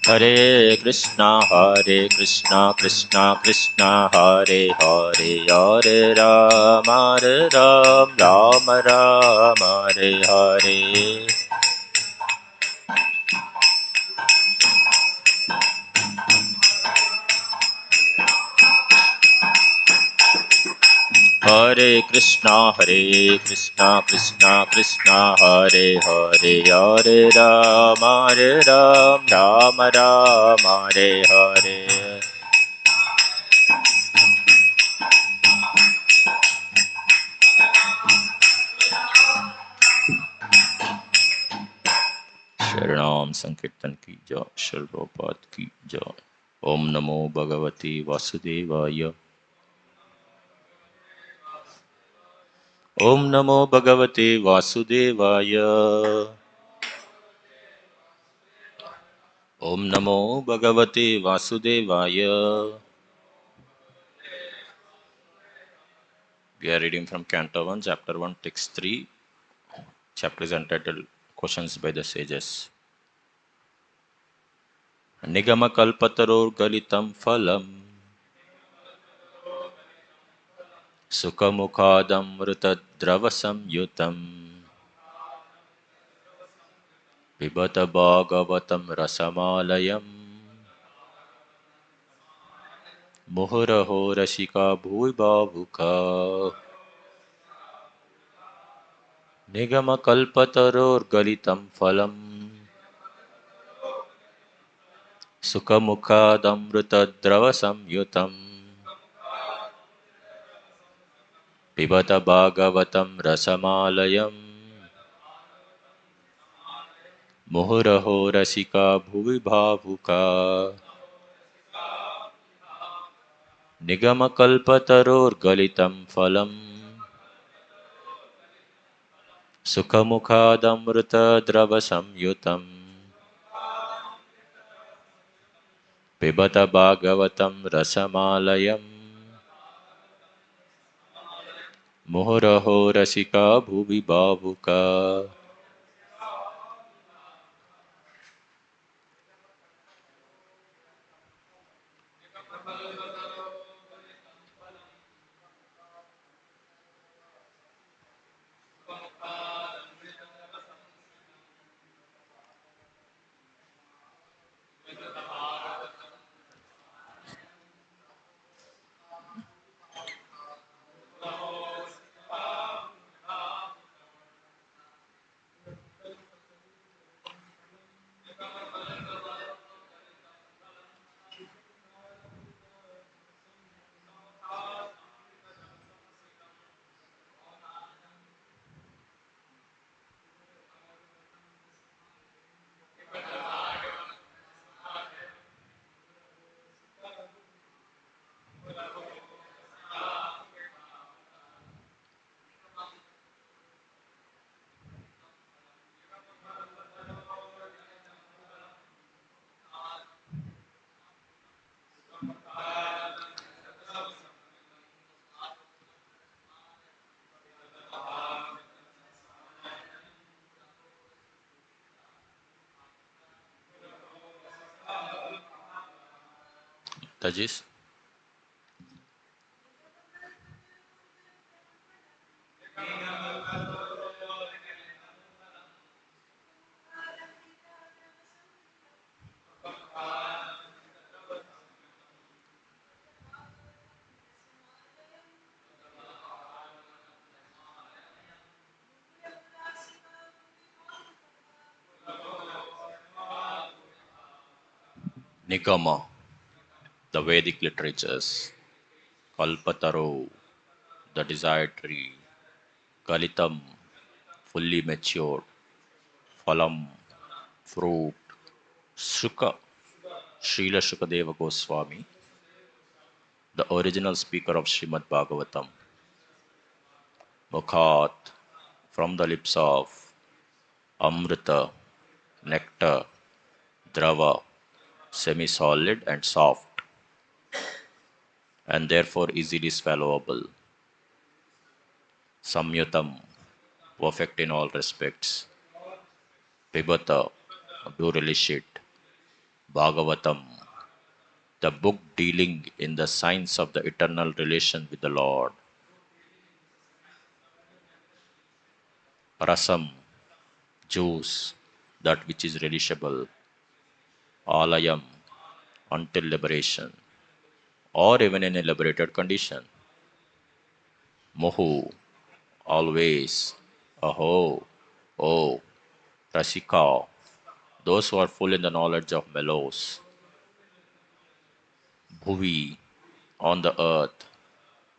Hare Krishna Krishna Krishna Hare Hare Hare Rama Rama Rama Hare Hare. Hare Krishna Krishna Krishna Hare Hare Hare Rama Rama Rama Hare Hare. शरणाम संकीर्तन की जय, श्री प्रभुपाद की जय। ओम नमो भगवते वासुदेवाय। ओम नमो भगवते वासुदेवाय। ओम नमो भगवते वासुदेवाय। We are reading from Canto 1, Chapter 1, Text 3. Chapter is entitled Questions by the Sages. Nigama kalpataror galitam phalam Sukhamukhadam vrutadravasam yutam Vibhata bhagavatam rasamalayam Muhuraho rashika bhuibhavuka. Nigama kalpataror galitam phalam Sukhamukhadam vrutadravasam yutam Pibata bhagavatam rasamalayam Muhuraho rasika bhuvi bhavuka. Nigama kalpataror galitam phalam Sukhamukhadamrita dravasam yutam Pibata bhagavatam rasamalayam Muhuraho rasika bhuvi bhavuka. Tajis. Nigama, the Vedic literatures. Kalpataro, the desired tree. Kalitam, fully matured. Phalam, fruit. Shuka, Srila Shukadeva Goswami, the original speaker of Srimad Bhagavatam. Mukhat, from the lips of Amrita, nectar, Drava, semi-solid and soft, and therefore easily swallowable. Samyutam, perfect in all respects. Pibata, do relish it. Bhagavatam, the book dealing in the science of the eternal relation with the Lord. Rasam, juice, that which is relishable. Alayam, until liberation, or even in a liberated condition. Mohu, always. Aho, oh. Rasika, those who are full in the knowledge of mellows. Bhuvi, on the earth.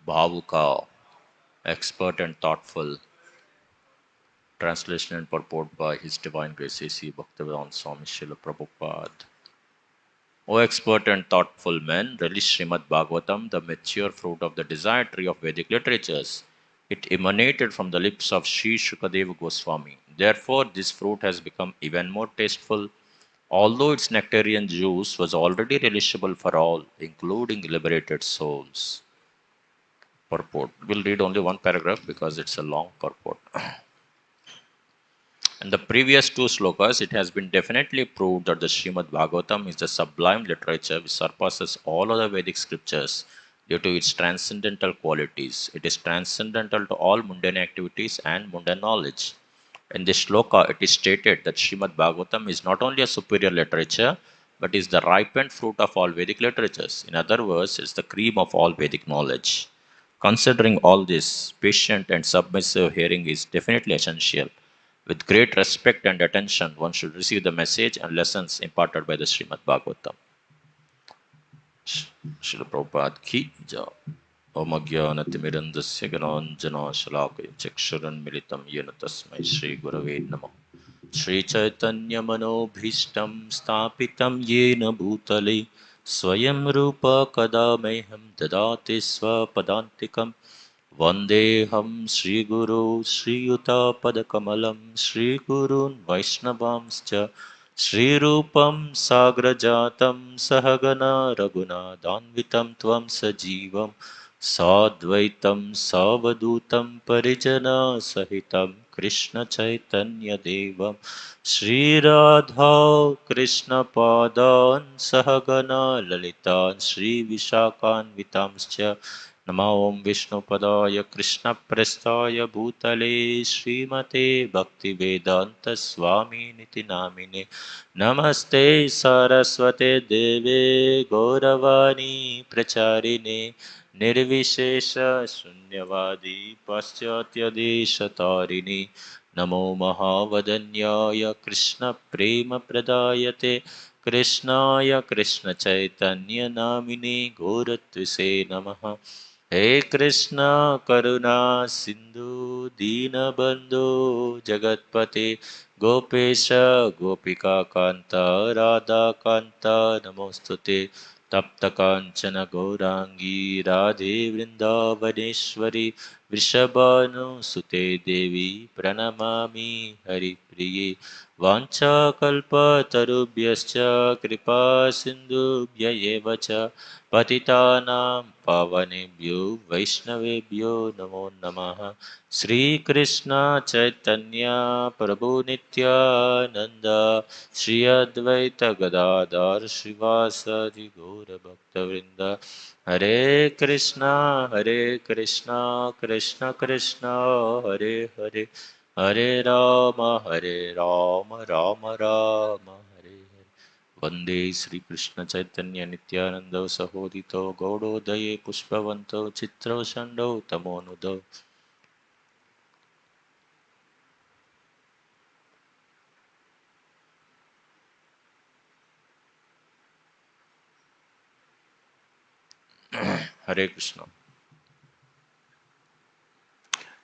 Bhavuka, expert and thoughtful. Translation and purport by His Divine Grace A.C. Bhaktivedanta Swami Srila Prabhupada. O expert and thoughtful men, relish Srimad Bhagavatam, the mature fruit of the desired tree of Vedic literatures. It emanated from the lips of Sri Shukadeva Goswami. Therefore, this fruit has become even more tasteful, although its nectarian juice was already relishable for all, including liberated souls. Purport. We'll read only one paragraph because it's a long purport. In the previous two slokas, it has been definitely proved that the Srimad Bhagavatam is the sublime literature which surpasses all other Vedic scriptures due to its transcendental qualities. It is transcendental to all mundane activities and mundane knowledge. In this shloka, it is stated that Srimad Bhagavatam is not only a superior literature, but is the ripened fruit of all Vedic literatures. In other words, it's the cream of all Vedic knowledge. Considering all this, patient and submissive hearing is definitely essential. With great respect and attention, one should receive the message and lessons imparted by the Srimad Bhagavatam. Srila Prabhupada ki jai. Om Ajnanatimirandasya Gananjana Shalakaya Chakshuranmilitam Yena Tasmai Shri Gurave Namaha. Shri Chaitanya Manobhishtam Stapitam Yena Bhutale Swayam Rupa Kadameham Dadati Swapadantikam Vandeham Shri Guru Shri Yuta Padakamalam Shri Gurun Vaishnavamscha Shri Rupam Sagrajatam Sahagana Raghunadanvitam Tvam Sajivam Sadvaitam Savadutam Parijana Sahitam Krishna Chaitanya Devam Shri Radha Krishna Padan Sahagana Lalitan Shri Vishakan Vitamscha Namo Om Vishnu Padaya Krishna Prestaya Bhutale Srimate Bhakti Vedanta Swami Niti Namine Namaste Saraswate Deve Gauravani Pracharine Nirvishesha Shunyavadi Paschatya Deshatarine Namo Mahavadanyaya Krishna Prema Pradayate Krishnaya Krishna Chaitanya Namine Goratvise Namaha He Krishna Karuna Sindhu Dinabandhu Jagatpate Gopesha Gopika Kanta Radha Kanta Namostute Tapta Kanchana Gaurangi Radhe Vrindavaneshwari Vrishabhanu Sute Devi Pranamami Hari Priye Vancha Kalpa Tarubhyascha Kripa Sindhubhya Evacha Patitanam Pavanebhyo Vaishnavebhyo Namo Namaha Sri Krishna Chaitanya Prabhu Nityananda Shri Advaita Gadadhar Srivasadi Gaura Bhaktavrinda Hare Krishna Krishna Krishna Hare Hare Hare Rama Rama Rama Hare Hare Vande Sri Krishna Chaitanya Nityananda Sahodito Gaudodaye Pushpavanto Chitra Shando Tamonudo. Hare Krishna.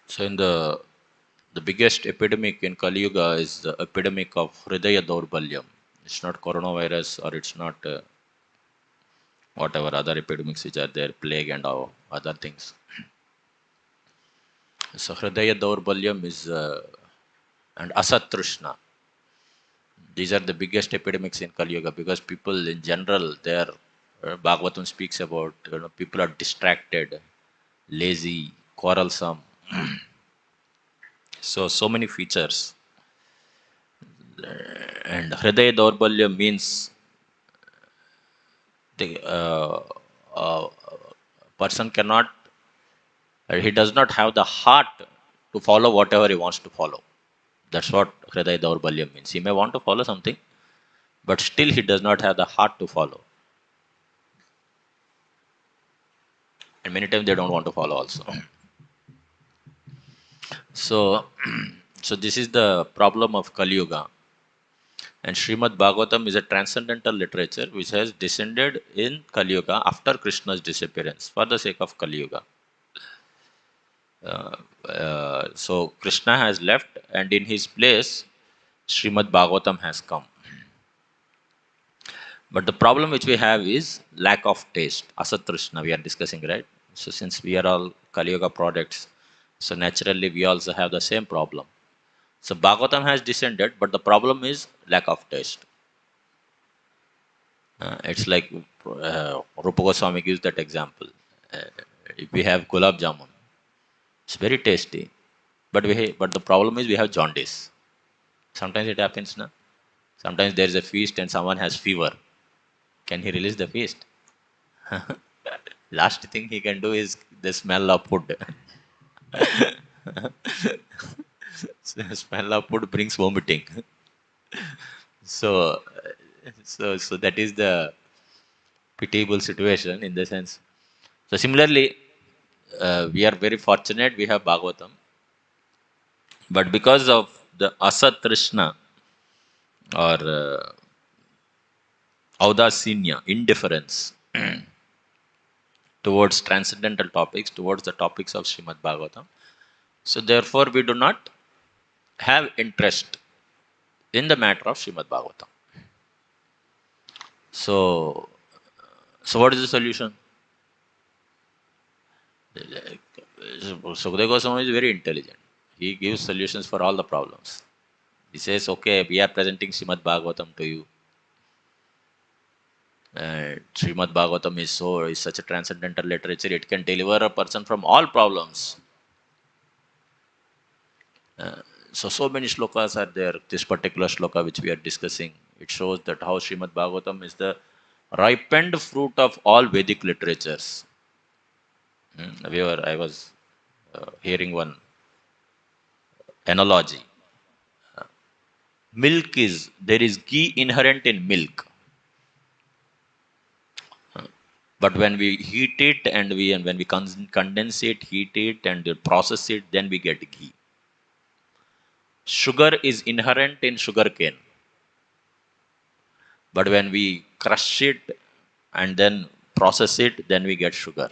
So in the biggest epidemic in Kali Yuga is the epidemic of Hridaya Daurbalyam. It's not coronavirus or it's not whatever other epidemics which are there, plague and all other things. So Hridaya Daurbalyam is and Asat Trishna. These are the biggest epidemics in Kali Yuga because people in general, their Bhagavatam speaks about people are distracted, lazy, quarrelsome. So many features. And Hridaya Daurbalya means The uh, person cannot, he does not have the heart to follow whatever he wants to follow. That's what Hriday Daurbalyam means. He may want to follow something, but still he does not have the heart to follow. And many times they don't want to follow also. So, so this is the problem of Kali Yuga. And Srimad Bhagavatam is a transcendental literature which has descended in Kali Yuga after Krishna's disappearance for the sake of Kali Yuga. So Krishna has left, and in his place, Srimad Bhagavatam has come. But the problem which we have is lack of taste. Asatrishna we are discussing, right? So since we are all Kali Yuga products, so naturally we also have the same problem. So Bhagavatam has descended, but the problem is lack of taste. It's like Rupa Goswami gives that example. Uh, if we have gulab jamun, it's very tasty, but the problem is we have jaundice. Sometimes it happens, na. Sometimes there is a feast and someone has fever. Can he release the feast? Last thing he can do is the smell of food. The smell of food brings vomiting. So, so that is the pitiable situation in the sense. So similarly, we are very fortunate we have Bhagavatam, but because of the Asat Trishna or Audasinya, indifference towards transcendental topics, towards the topics of Srimad Bhagavatam, so therefore we do not have interest in the matter of Srimad Bhagavatam. So, so what is the solution? Sukadeva Goswami is very intelligent. He gives solutions for all the problems. He says, okay, we are presenting Srimad Bhagavatam to you. Srimad Bhagavatam is such a transcendental literature, it can deliver a person from all problems. So many shlokas are there. This particular shloka which we are discussing, it shows that how Srimad Bhagavatam is the ripened fruit of all Vedic literatures. I was hearing one analogy. There is ghee inherent in milk. But when we heat it and when we condense it, heat it and process it, then we get ghee. Sugar is inherent in sugar cane. But when we crush it and then process it, then we get sugar.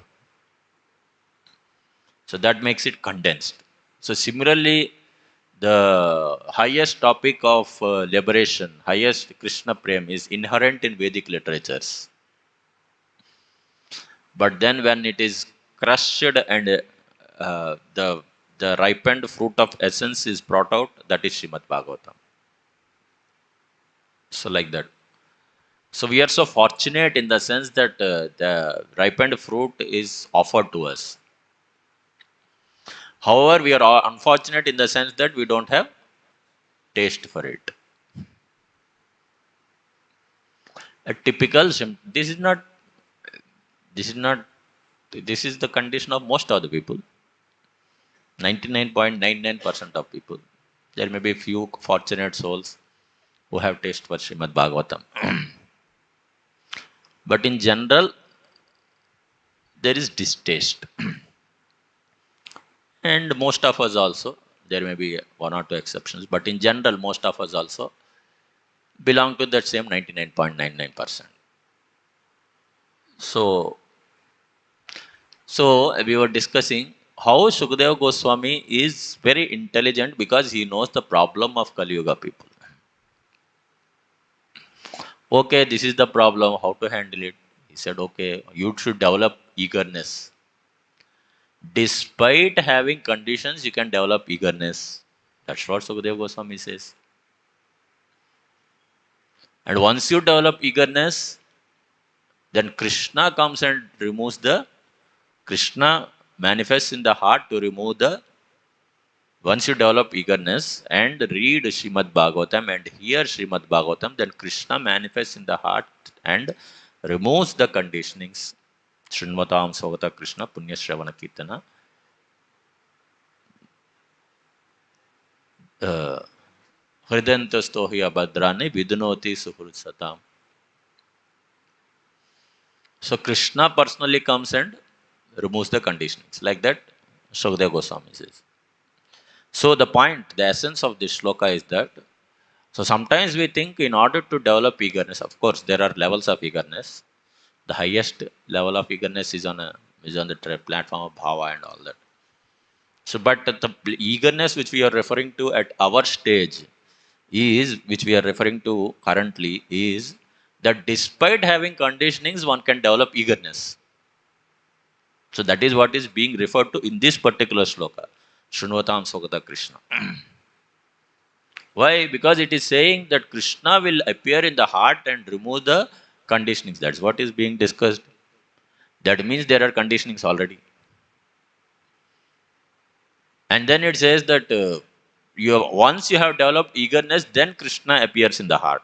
So that makes it condensed. So similarly, the highest topic of liberation, highest Krishna Prem is inherent in Vedic literatures. But then when it is crushed and the ripened fruit of essence is brought out, that is Srimad Bhagavatam. So like that. So we are so fortunate in the sense that the ripened fruit is offered to us. However, we are unfortunate in the sense that we don't have taste for it. A typical this is not this is the condition of most of the people. 99.99% of people. There may be few fortunate souls who have taste for Srimad Bhagavatam. But in general, there is distaste. And most of us also, there may be one or two exceptions, but in general, most of us also belong to that same 99.99%. So, so we were discussing how Sukadeva Goswami is very intelligent because he knows the problem of Kali Yuga people. Okay, this is the problem, how to handle it? He said, okay, you should develop eagerness. Despite having conditions, you can develop eagerness. That's what Sukadeva Goswami says. And once you develop eagerness, then Krishna comes and removes Krishna manifests in the heart to remove once you develop eagerness and read Srimad Bhagavatam and hear Srimad Bhagavatam, then Krishna manifests in the heart and removes the conditionings. Srinvatam Savata Krishna Punya Shravana Kirtana. Hridantastohiya Bhadrani Vidunoti Suhursatam. So Krishna personally comes and removes the conditionings. Like that, Shukadeva Goswami says. So the point, the essence of this shloka is that, so sometimes we think in order to develop eagerness, of course, there are levels of eagerness. The highest level of eagerness is on the platform of bhava and all that. So, but the eagerness which we are referring to at our stage which we are referring to currently, is that despite having conditionings, one can develop eagerness. So that is what is being referred to in this particular shloka. Shrunvatam Swagata Krishna. Why? Because it is saying that Krishna will appear in the heart and remove the conditionings. That's what is being discussed. That means there are conditionings already. And then it says that once you have developed eagerness, then Krishna appears in the heart.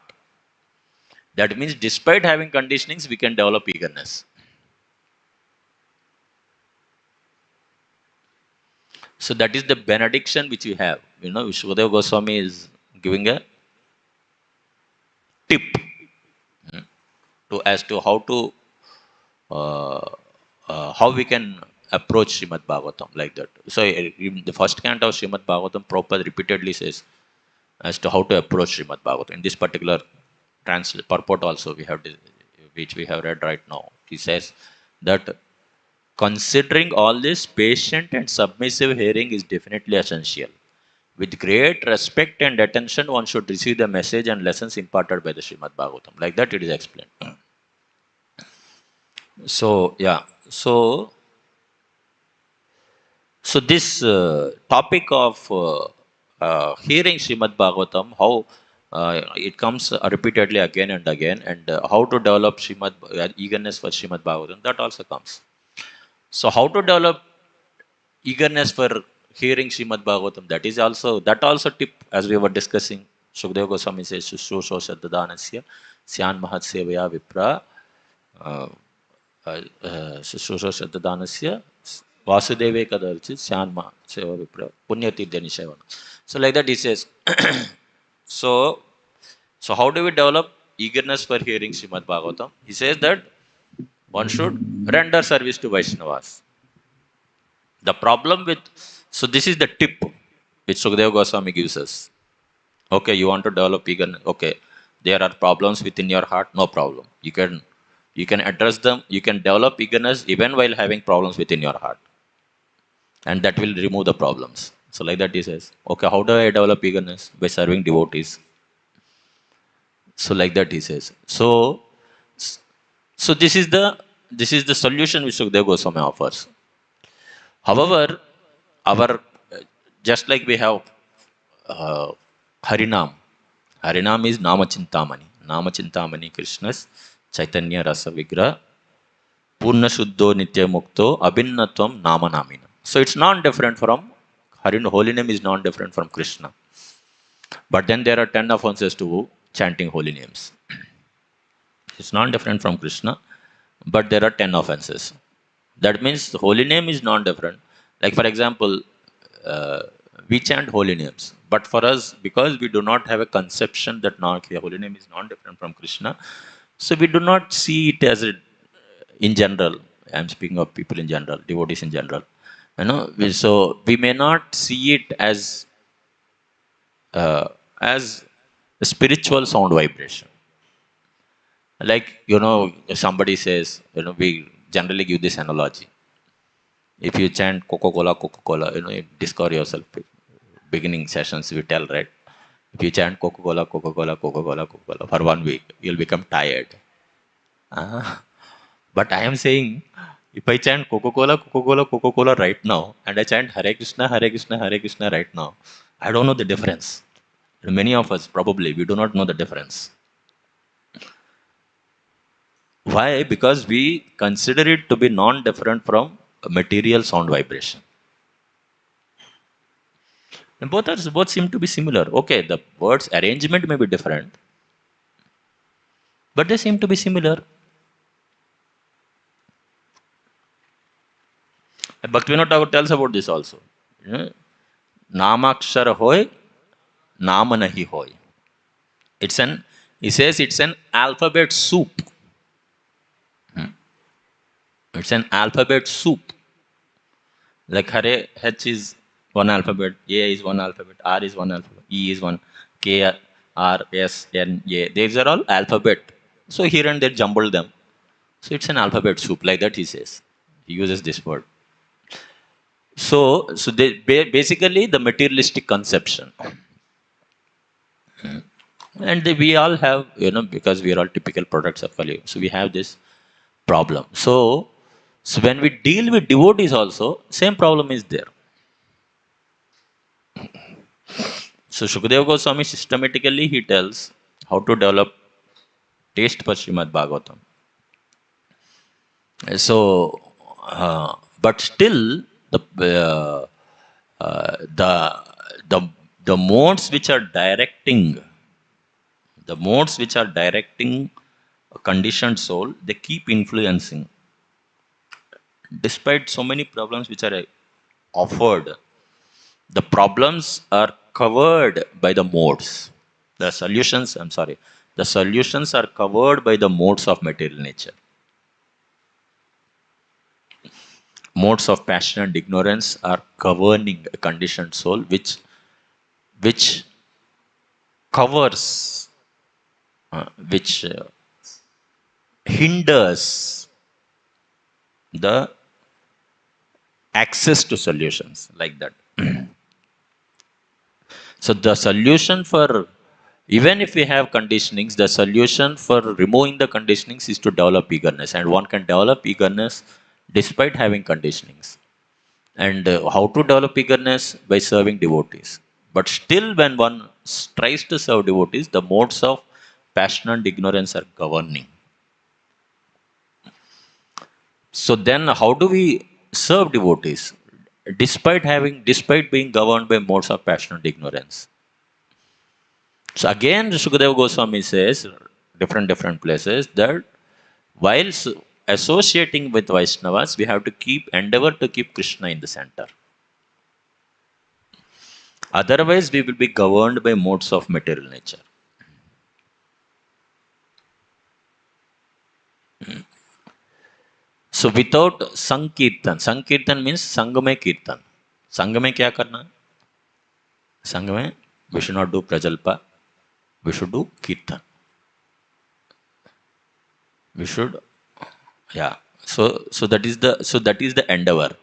That means despite having conditionings, we can develop eagerness. So that is the benediction which we have. Shukadeva Goswami is giving a tip as to how we can approach Srimad Bhagavatam like that. So in the first canto of Srimad Bhagavatam, Prabhupada repeatedly says as to how to approach Srimad Bhagavatam. In this particular purport also which we have read right now, he says that considering all this, patient and submissive hearing is definitely essential. With great respect and attention, one should receive the message and lessons imparted by the Srimad Bhagavatam. Like that it is explained. So, yeah. So this topic of hearing Srimad Bhagavatam, how it comes repeatedly again and again, and how to develop eagerness for Srimad Bhagavatam, that also comes. So how to develop eagerness for hearing Srimad Bhagavatam, that also tip, as we were discussing. Shukadeva Goswami says, Shushrusho Shaddadanasya Syan Mahatsevaya Vipra Shushrusho Shaddadanasya Vasudeve Kadarchi Syan Mahaseva Vipra Punyatirtha Nishayavana. So like that he says. So how do we develop eagerness for hearing Srimad Bhagavatam? He says that one should render service to Vaishnavas. The problem so this is the tip which Sukadeva Goswami gives us. Okay, you want to develop eagerness. Okay, there are problems within your heart. No problem. You can address them. You can develop eagerness even while having problems within your heart, and that will remove the problems. So like that he says. Okay, how do I develop eagerness? By serving devotees. So like that he says. So this is the solution which Sukadeva Goswami offers. However, just like we have Harinam. Harinam is Namachintamani. Namachintamani Krishna's Chaitanya Rasa Vigra Purna Shuddho Nitya Mukto Abhinnatvam Namanamina. So it's not different from holy name is not different from Krishna. But then there are 10 offenses to chanting holy names. It's not different from Krishna, but there are 10 offenses. That means the holy name is not different. Like for example, we chant holy names, but for us, because we do not have a conception that holy name is not different from Krishna, so we do not see it as in general. I'm speaking of people in general, devotees in general. So we may not see it as a spiritual sound vibration. Like if somebody says, we generally give this analogy. If you chant Coca-Cola, you discover yourself. Beginning sessions, we tell, right? If you chant Coca-Cola for 1 week, you'll become tired. But I am saying, if I chant Coca-Cola right now, and I chant Hare Krishna, Hare Krishna, Hare Krishna right now, I don't know the difference. Many of us, probably, we do not know the difference. Why? Because we consider it to be non-different from material sound vibration. And both seem to be similar. Okay, the words arrangement may be different, but they seem to be similar. Bhaktivinoda Thakur tells about this also. You know, Namakshara hoy, Nama nahi hoy. He says it's an alphabet soup. It's an alphabet soup. Like Hare, H is one alphabet, A is one alphabet, R is one alphabet, E is one, K, R, S, N, A. These are all alphabet. So here and there jumble them. So it's an alphabet soup, like that he says. He uses this word. So they, basically the materialistic conception. And we all have, because we are all typical products of Kali. So we have this problem. So when we deal with devotees also, same problem is there. So Shukadeva Goswami systematically he tells how to develop taste for Srimad Bhagavatam. So, but still the the the modes which are directing a conditioned soul, they keep influencing, despite so many problems which are offered. The problems are covered by the modes. The solutions are covered by the modes of material nature. Modes of passion and ignorance are governing a conditioned soul, which covers, which hinders the access to solutions, like that. So the solution for, even if we have conditionings, the solution for removing the conditionings is to develop eagerness, and one can develop eagerness despite having conditionings. And how to develop eagerness? By serving devotees. But still, when one tries to serve devotees, the modes of passion and ignorance are governing. So then, how do we serve devotees despite being governed by modes of passion and ignorance? So again, Shukadeva Goswami says, different places, that while associating with Vaishnavas, we have to endeavor to keep Krishna in the center. Otherwise, we will be governed by modes of material nature. So without Sankirtan means Sangame Kirtan. Sangame kya karna? Sangame, we should not do Prajalpa, we should do Kirtan. We should, yeah. So that is the endeavor.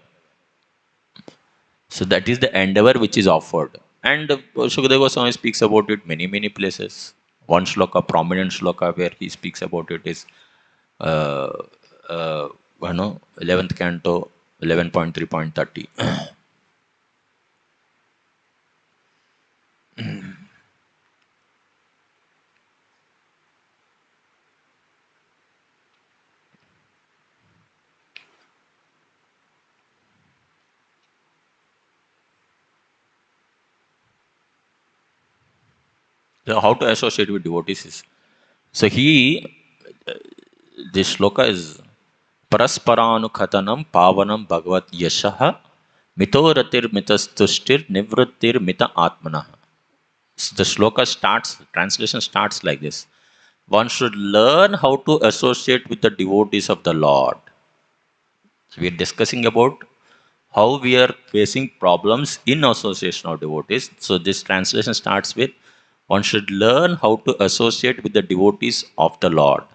So that is the endeavor which is offered. And Shukadeva Goswami speaks about it many places. One shloka, prominent shloka where he speaks about it is, uh, 11th canto, 11.3.30. So how to associate with devotees is, so this shloka is Parasparanukhatanam Pavanam Bhagavat Yashaha Mitoratir Mitastushtir Nivrittir Mita Atmanah. So the translation starts like this. One should learn how to associate with the devotees of the Lord. So we are discussing about how we are facing problems in association of devotees. So this translation starts with, one should learn how to associate with the devotees of the Lord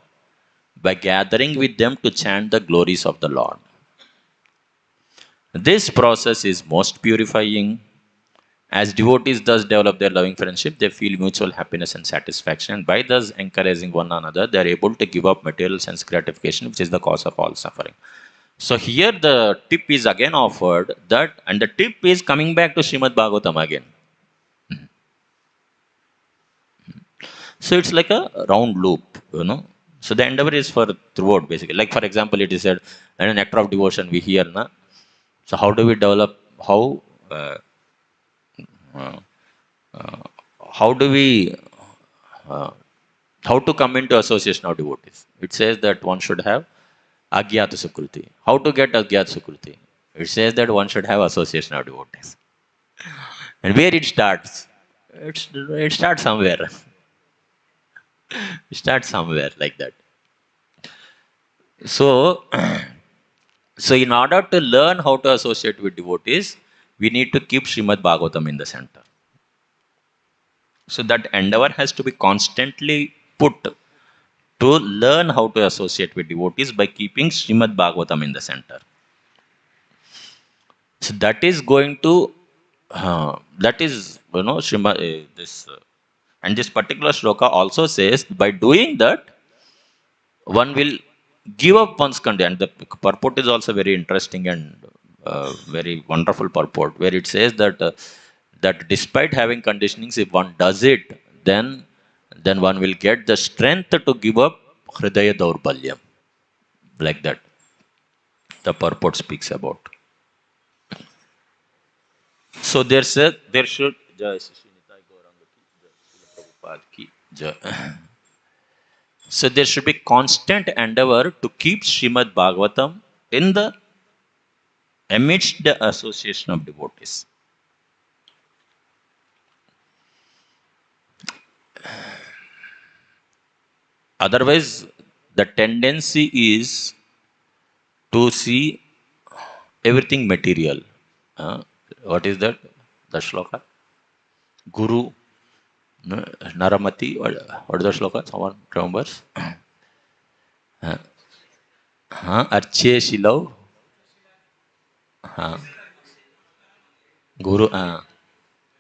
by gathering with them to chant the glories of the Lord. This process is most purifying. As devotees thus develop their loving friendship, they feel mutual happiness and satisfaction, and by thus encouraging one another, they are able to give up material sense gratification, which is the cause of all suffering. So here the tip is again offered, and the tip is coming back to Srimad Bhagavatam again. So it's like a round loop, So the endeavor is for throughout, basically. Like for example, it is said, and an nectar of devotion we hear, na. So how do we develop? How do we? How to come into association of devotees? It says that one should have Agyata Sukruti. How to get Agyata Sukruti? It says that one should have association of devotees. And where it starts? It starts somewhere. It starts somewhere like that. So, so in order to learn how to associate with devotees, we need to keep Srimad Bhagavatam in the center. So that endeavor has to be constantly put to learn how to associate with devotees by keeping Srimad Bhagavatam in the center. So that is going to, that is, Srimad, and this particular shloka also says by doing that, one will give up one's condition. And the purport is also very interesting and very wonderful purport, where it says that that despite having conditionings, if one does it, then one will get the strength to give up hridaya daurbalyam, like that. The purport speaks about. So there should Jai Shri Nitai Gauranga ki jai, Srila Prabhupada ki jai. So there should be constant endeavor to keep Srimad Bhagavatam in the amidst the association of devotees. Otherwise, the tendency is to see everything material. What is that? The shloka? Guru Naramati. What is the shloka? Someone remembers? Arche Shilav. Guru.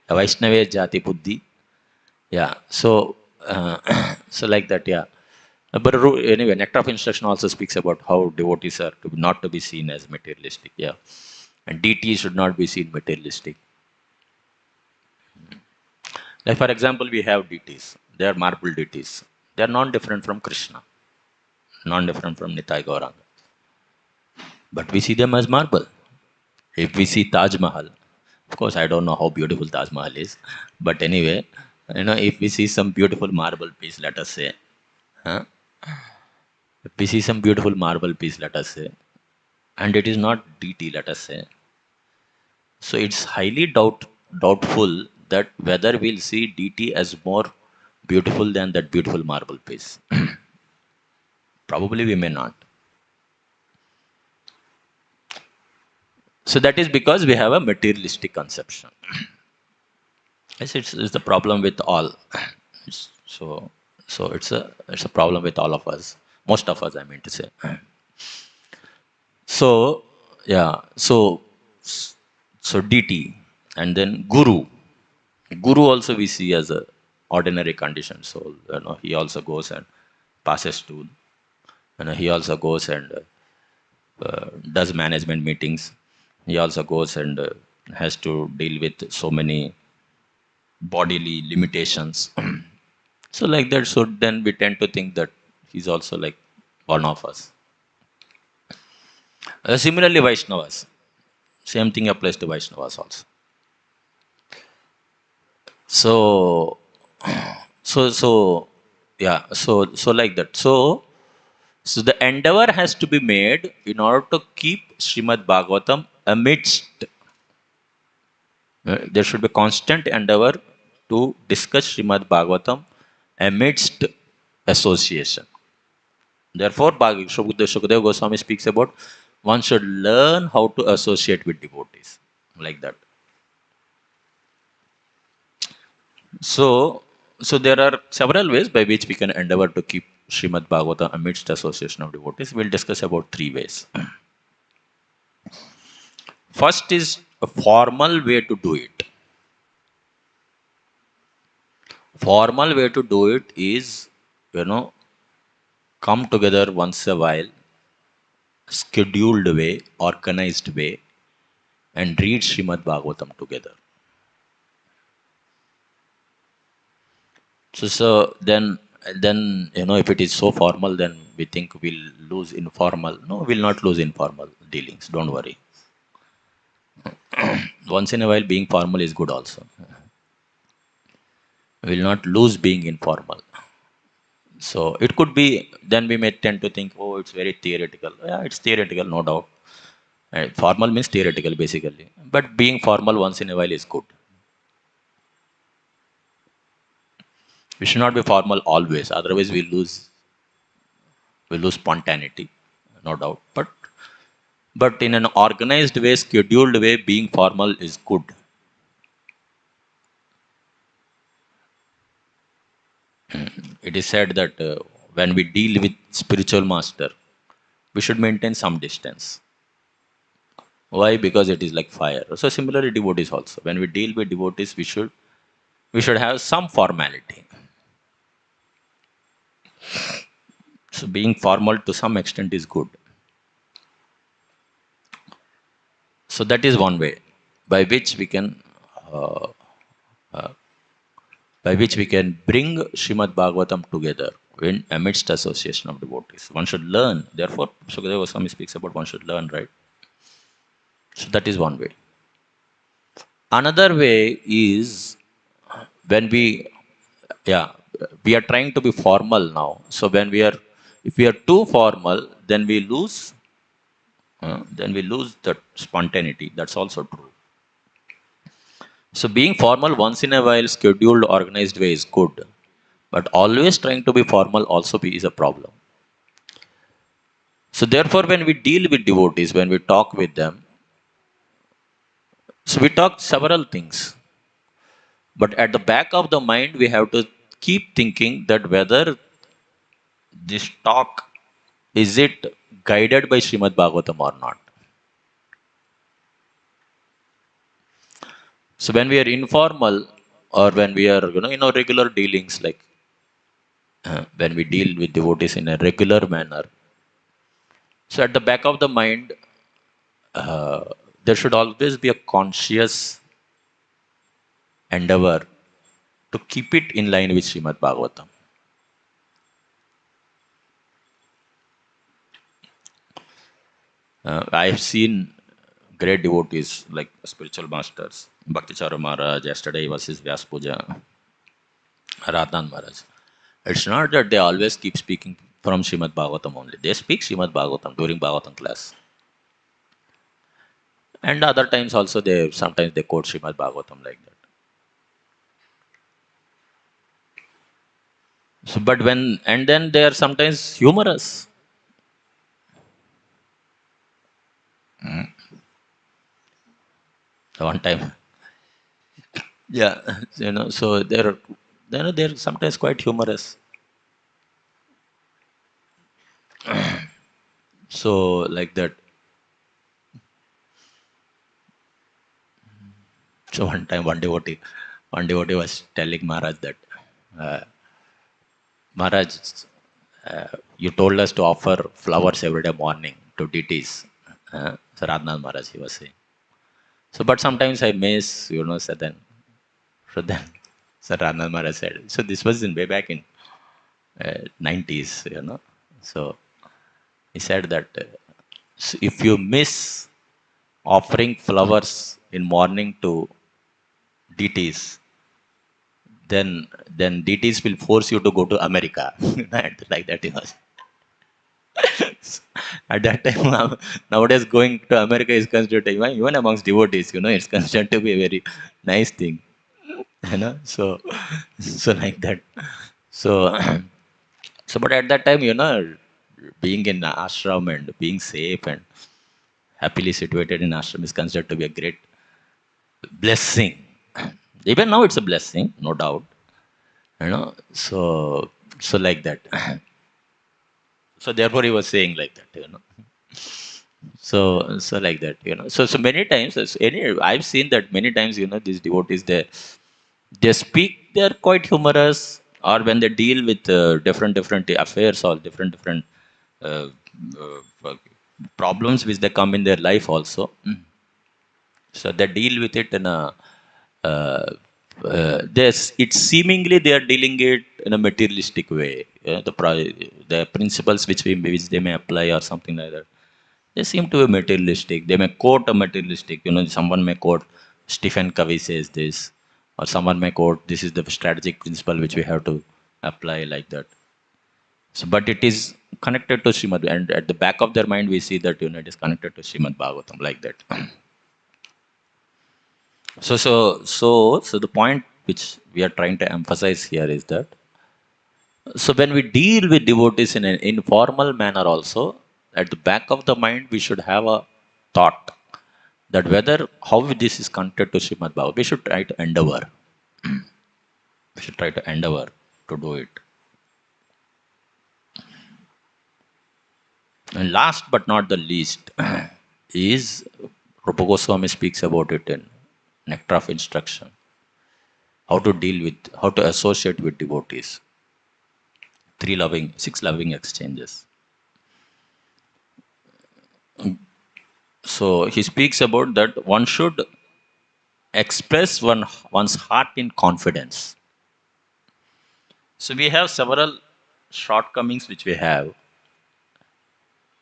Vaishnava Jati Buddhi. Yeah. So, so like that. Yeah. But anyway, Nectar of Instruction also speaks about how devotees are not to be seen as materialistic. Yeah. And deities should not be seen materialistic. Like, for example, we have deities. They are marble deities. They are non-different from Krishna, non-different from Nitai Gauranga. But we see them as marble. If we see Taj Mahal, of course, I don't know how beautiful Taj Mahal is. But anyway, if we see some beautiful marble piece, let us say, huh? If we see some beautiful marble piece, let us say, and it is not deity, let us say, so it's highly doubtful that whether we'll see deity as more beautiful than that beautiful marble piece. Probably we may not. So that is because we have a materialistic conception. Yes, it's the problem with all. So it's a problem with all of us. Most of us, I mean to say. So yeah, so deity, and then guru. Guru also we see as a ordinary conditioned soul. He also goes and passes to. He also goes and does management meetings. He also goes and has to deal with so many bodily limitations. So like that. So then we tend to think that he's also like one of us. Similarly, Vaishnavas. Same thing applies to Vaishnavas also. So, yeah. So like that. So the endeavor has to be made in order to keep Srimad Bhagavatam amidst. There should be constant endeavor to discuss Srimad Bhagavatam amidst association. Therefore, Shukadeva Goswami speaks about one should learn how to associate with devotees, like that. So there are several ways by which we can endeavor to keep Srimad Bhagavatam amidst association of devotees. We'll discuss about 3 ways. First is a formal way to do it. Formal way to do it is, come together once a while, scheduled way, organized way, and read Srimad Bhagavatam together. So then if it is so formal, then we think we'll lose informal. No, we'll not lose informal dealings. Don't worry. Once in a while, being formal is good also. We will not lose being informal. So it could be, then we may tend to think, oh, it's very theoretical. Yeah, it's theoretical, no doubt. Formal means theoretical, basically. But being formal once in a while is good. We should not be formal always. Otherwise, we lose spontaneity, no doubt. But in an organized way, scheduled way, being formal is good. It is said that when we deal with spiritual master, we should maintain some distance. Why? Because it is like fire. So similarly, devotees also. When we deal with devotees, we should have some formality. So being formal to some extent is good. So that is one way by which we can uh, bring Srimad Bhagavatam together in amidst association of devotees. One should learn. Therefore, Sukadeva Goswami speaks about one should learn, right? So that is one way. Another way is when yeah, we are trying to be formal now. So if we are too formal, then we lose that spontaneity. That's also true. So being formal once in a while, scheduled, organized way is good, but always trying to be formal also is a problem. So therefore, when we deal with devotees, when we talk with them, so we talk several things, but at the back of the mind, we have to keep thinking that whether this talk is it guided by Srimad Bhagavatam or not. So when we are informal or when we are in our regular dealings, like when we deal with devotees in a regular manner, so at the back of the mind, uh, there should always be a conscious endeavor to keep it in line with Srimad Bhagavatam. I have seen great devotees like spiritual masters, Bhaktichara Maharaj, yesterday was his Vyas Puja, Radhan Maharaj. It's not that they always keep speaking from Srimad Bhagavatam only. They speak Srimad Bhagavatam during Bhagavatam class. And other times also sometimes they quote Srimad Bhagavatam like that. So and then they are sometimes humorous. So one time, yeah, so they're sometimes quite humorous. So like that. So one time, one devotee was telling Maharaj that, uh, Maharaj, you told us to offer flowers every day morning to deities. So Radhanath Maharaj, he was saying. So, but sometimes I miss, so then, so Radhanath Maharaj said, so this was in way back in 90s. So he said that if you miss offering flowers in morning to deities, then deities will force you to go to America. Like that he was. At that time, nowadays going to America is considered, even amongst devotees, it's considered to be a very nice thing. So like that. So so but at that time, being in ashram and being safe and happily situated in ashram is considered to be a great blessing. Even now it's a blessing, no doubt. So like that. So therefore he was saying like that. So like that. So many times, I've seen that many times, these devotees, they speak, they're quite humorous, or when they deal with different affairs or different uh, uh, problems which they come in their life also. So they deal with it in a uh, it's seemingly they are dealing it in a materialistic way. The principles which they may apply or something like that, they seem to be materialistic. They may quote a materialistic. Someone may quote Stephen Covey says this, or someone may quote this is the strategic principle which we have to apply like that. So, but it is connected to Srimad, and at the back of their mind, we see that it is connected to Srimad Bhagavatam like that. So the point which we are trying to emphasize here is that so when we deal with devotees in an informal manner, also at the back of the mind, we should have a thought that whether how this is connected to Srimad Bhagavatam, we should try to endeavor. We should try to endeavor to do it. And last but not the least is Rupa Goswami speaks about it in Nectar of Instruction. How to deal with, how to associate with devotees. Six loving exchanges. So he speaks about that one should express one's heart in confidence. So we have several shortcomings which we have,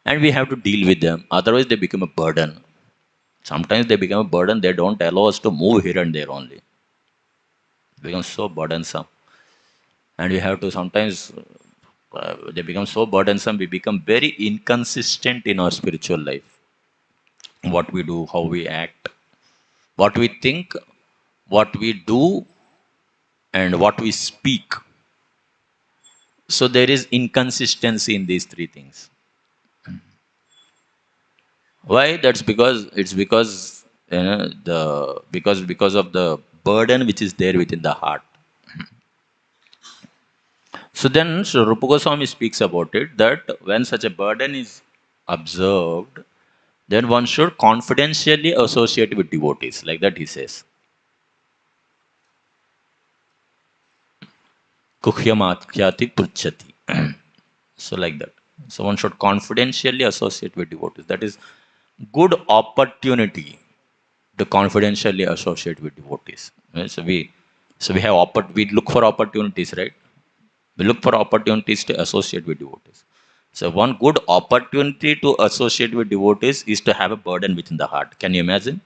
and we have to deal with them. Otherwise, they become a burden. Sometimes they become a burden. They don't allow us to move here and there only. It becomes so burdensome, and we have to sometimes. They become so burdensome. We become very inconsistent in our spiritual life. What we do, how we act, what we think, what we do, and what we speak. So there is inconsistency in these three things. Why? That's because it's because because of the burden which is there within the heart. So Rupa Goswami speaks about it that when such a burden is observed, then one should confidentially associate with devotees. Like that he says. Kuhyamakyati pruchati. So like that. So one should confidentially associate with devotees. That is good opportunity to confidentially associate with devotees. Right? So we have we look for opportunities, right? We look for opportunities to associate with devotees. So one good opportunity to associate with devotees is to have a burden within the heart. Can you imagine?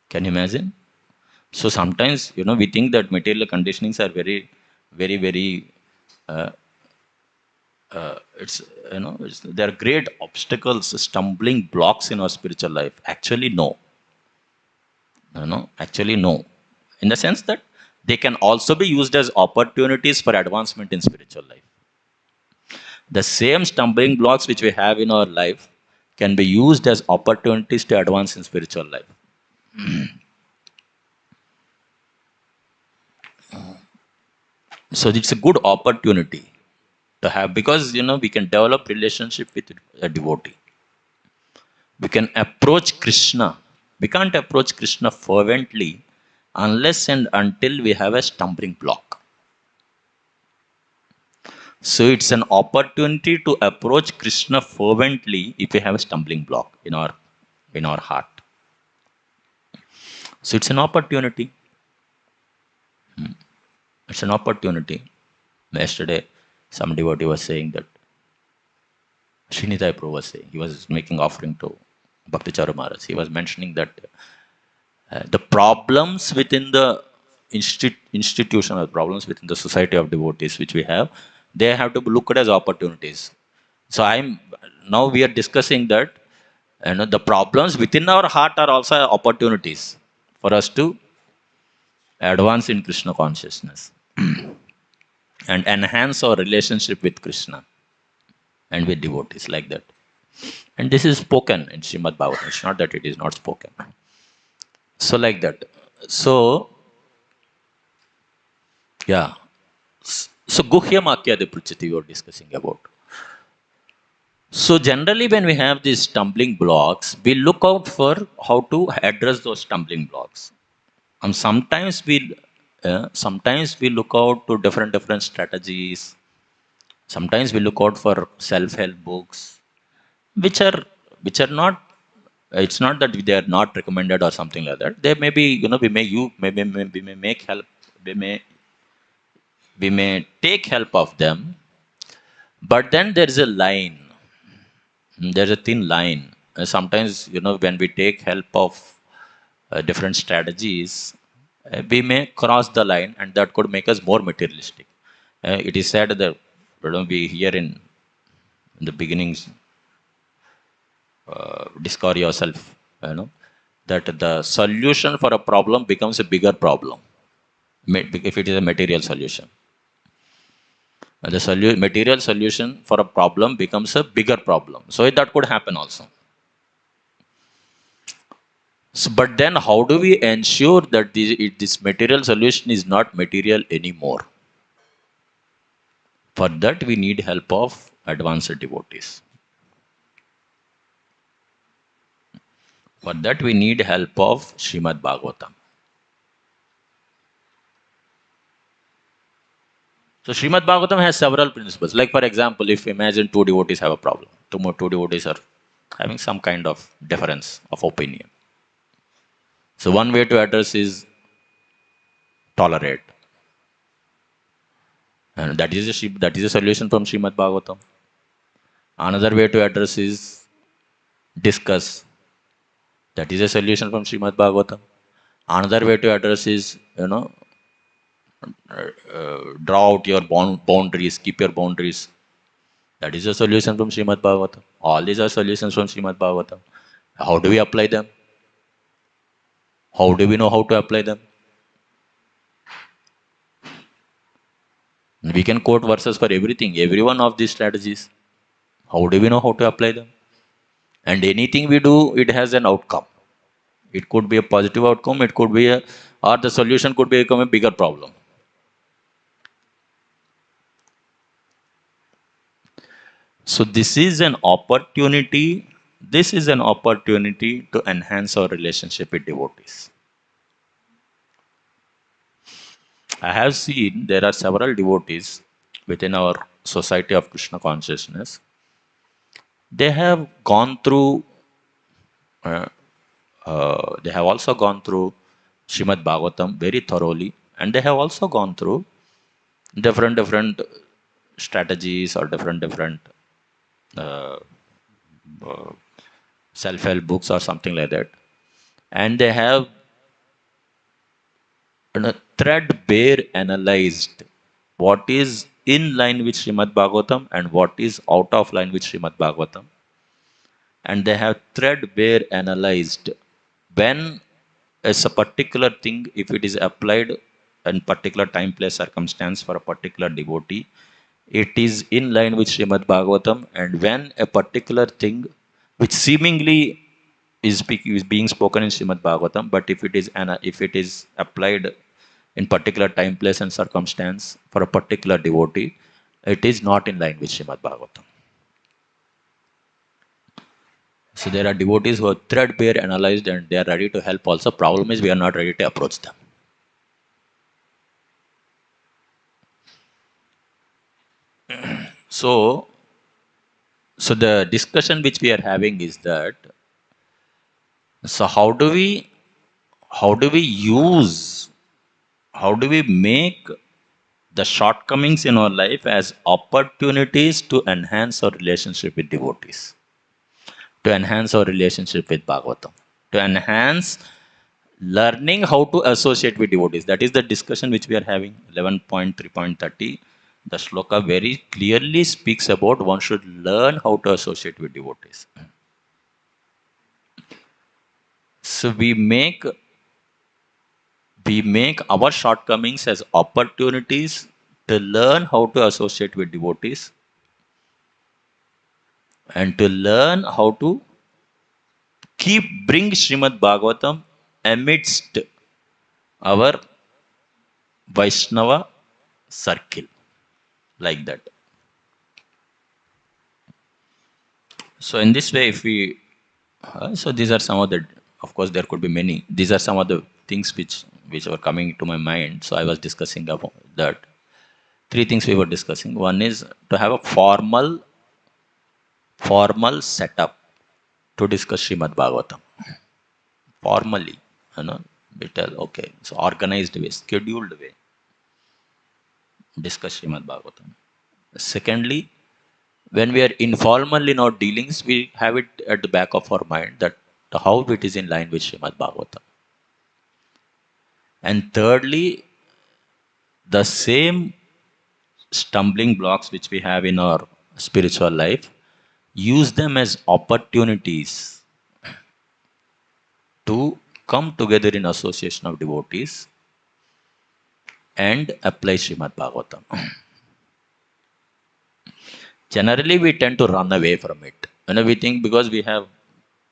Can you imagine? So sometimes we think that material conditionings are very, very, very. Uh, there are great obstacles, stumbling blocks in our spiritual life. Actually, no. Actually, no. In the sense that they can also be used as opportunities for advancement in spiritual life. The same stumbling blocks which we have in our life can be used as opportunities to advance in spiritual life. So it's a good opportunity to have, because we can develop relationship with a devotee. We can approach Krishna. We can't approach Krishna fervently unless and until we have a stumbling block. So it's an opportunity to approach Krishna fervently if we have a stumbling block in our heart. So it's an opportunity. It's an opportunity. Yesterday, some devotee was saying that Srinidhai Prabhu was saying, he was making offering to Bhakti Charu Maharaj. He was mentioning that the problems within the institution or problems within the society of devotees which we have, they have to be looked as opportunities. So now we are discussing that the problems within our heart are also opportunities for us to advance in Krishna consciousness and enhance our relationship with Krishna and with devotees like that. And this is spoken in Srimad Bhagavatam. It's not that it is not spoken. So like that. So yeah. So Guhya Makya Pruchati we were discussing about. So generally when we have these stumbling blocks, we look out for how to address those stumbling blocks. And sometimes we look out to different strategies. Sometimes we look out for self-help books, which are not. It's not that they are not recommended or something like that. They may be, we may make help. We may take help of them, but then there is a line. There's a thin line. Sometimes, when we take help of different strategies, we may cross the line, and that could make us more materialistic. It is said that we hear in the beginnings, discover yourself, that the solution for a problem becomes a bigger problem if it is a material solution. The material solution for a problem becomes a bigger problem. So that could happen also. So, but then how do we ensure that this material solution is not material anymore? For that, we need help of advanced devotees. For that, we need help of Srimad Bhagavatam. So Srimad Bhagavatam has several principles. Like for example, if imagine two devotees have a problem, two devotees are having some kind of difference of opinion. So one way to address is tolerate, and that is a solution from Srimad Bhagavatam. Another way to address is discuss. That is a solution from Srimad Bhagavatam. Another way to address is draw out your boundaries, keep your boundaries. That is a solution from Srimad Bhagavatam. All these are solutions from Srimad Bhagavatam. How do we apply them? How do we know how to apply them? We can quote verses for everything, every one of these strategies. How do we know how to apply them? And anything we do, it has an outcome. It could be a positive outcome, it could be or the solution could become a bigger problem. So this is an opportunity. This is an opportunity to enhance our relationship with devotees. I have seen there are several devotees within our society of Krishna consciousness. They have gone through, uh, they have also gone through Srimad Bhagavatam very thoroughly, and they have also gone through different strategies or different uh, uh, self-help books or something like that, and they have threadbare analyzed what is in line with Srimad Bhagavatam and what is out of line with Srimad Bhagavatam. And they have threadbare analyzed when as a particular thing, if it is applied in particular time, place, circumstance for a particular devotee, it is in line with Srimad Bhagavatam, and when a particular thing which seemingly is being spoken in Srimad Bhagavatam, but if it is applied in particular time, place, and circumstance for a particular devotee, it is not in line with Srimad Bhagavatam. So there are devotees who are threadbare analyzed and they are ready to help also. Problem is we are not ready to approach them. So, so the discussion which we are having is that, so how do we use, how do we make the shortcomings in our life as opportunities to enhance our relationship with devotees, to enhance our relationship with Bhagavatam, to enhance learning how to associate with devotees. That is the discussion which we are having. 11.3.30. The shloka very clearly speaks about one should learn how to associate with devotees. So we make our shortcomings as opportunities to learn how to associate with devotees and to learn how to bring Srimad Bhagavatam amidst our Vaishnava circle, like that. So in this way, if we, so these are some of the, of course, there could be many. These are some of the things which were coming to my mind. So I was discussing about that. Three things we were discussing. One is to have a formal setup to discuss Srimad Bhagavatam. Formally, we tell, okay, so organized way, scheduled way, discuss Srimad Bhagavatam. Secondly, when we are informal in our dealings, we have it at the back of our mind that how it is in line with Srimad Bhagavatam. And thirdly, the same stumbling blocks which we have in our spiritual life, use them as opportunities to come together in association of devotees and apply Srimad Bhagavatam. Generally, we tend to run away from it. We think because we have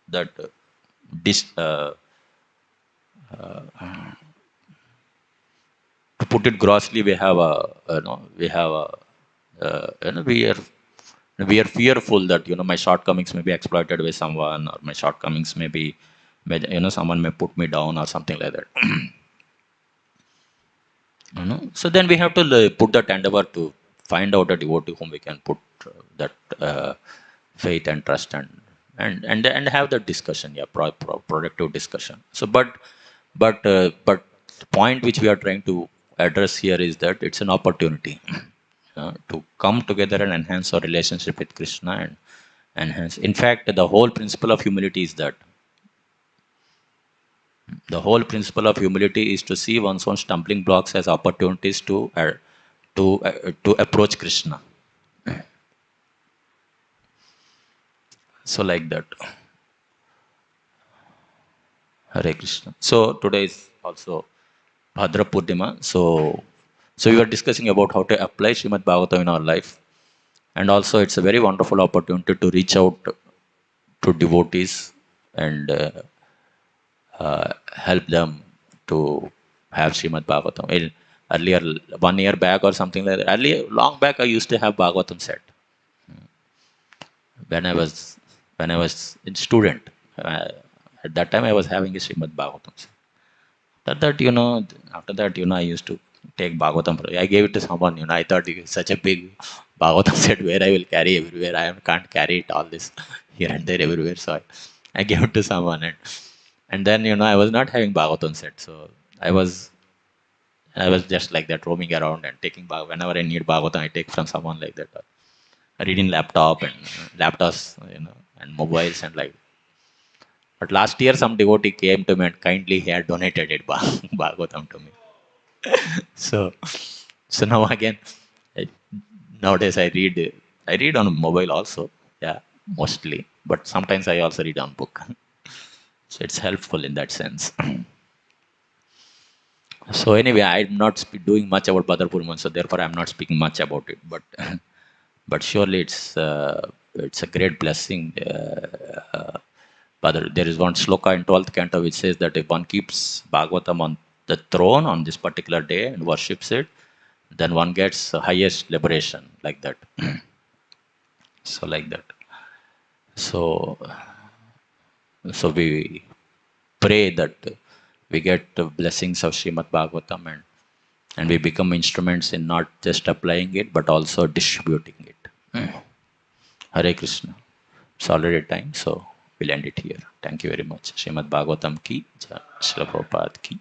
that to put it grossly, we have a, we have a, we are fearful that my shortcomings may be exploited by someone, or my shortcomings may be, someone may put me down or something like that. So then we have to put that endeavor to find out a devotee whom we can put that faith and trust and have that discussion, yeah, productive discussion. So but the point which we are trying to address here is that it's an opportunity to come together and enhance our relationship with Krishna and enhance. In fact, the whole principle of humility is that the whole principle of humility is to see one's own stumbling blocks as opportunities to approach Krishna. So like that. Hare Krishna. So today is also Bhadra Purnima. So we were discussing about how to apply Srimad Bhagavatam in our life, and also it's a very wonderful opportunity to reach out to devotees and help them to have Srimad Bhagavatam. Earlier, 1 year back or something like that. Earlier, long back, I used to have Bhagavatam set when I was a student. At that time, I was having a Srimad Bhagavatam set. After that, I used to take Bhagavatam. I gave it to someone. I thought it's such a big Bhagavatam set where I will carry everywhere. I can't carry it all this here and there everywhere. So I gave it to someone, and then I was not having Bhagavatam set. So I was I was just like that, roaming around and taking whenever I need Bhagavatam, I take from someone like that. I read in laptop and laptops, and mobiles and like. But last year, some devotee came to me and kindly he had donated it Bhagavatam to me. So, so now again, I, nowadays I read on mobile also, yeah, mostly. But sometimes I also read on book. So it's helpful in that sense. So anyway, I'm not doing much about Bhadra Purnima, so therefore I'm not speaking much about it. But but surely it's a great blessing. There is one sloka in 12th canto which says that if one keeps Bhagavatam on the throne on this particular day and worships it, then one gets highest liberation, like that. So like that. So so we pray that we get the blessings of Srimad Bhagavatam and we become instruments in not just applying it but also distributing it. Hare Krishna. It's already time, so we'll end it here. Thank you very much. Srimad Bhagavatam ki, Srila Prabhupada ki.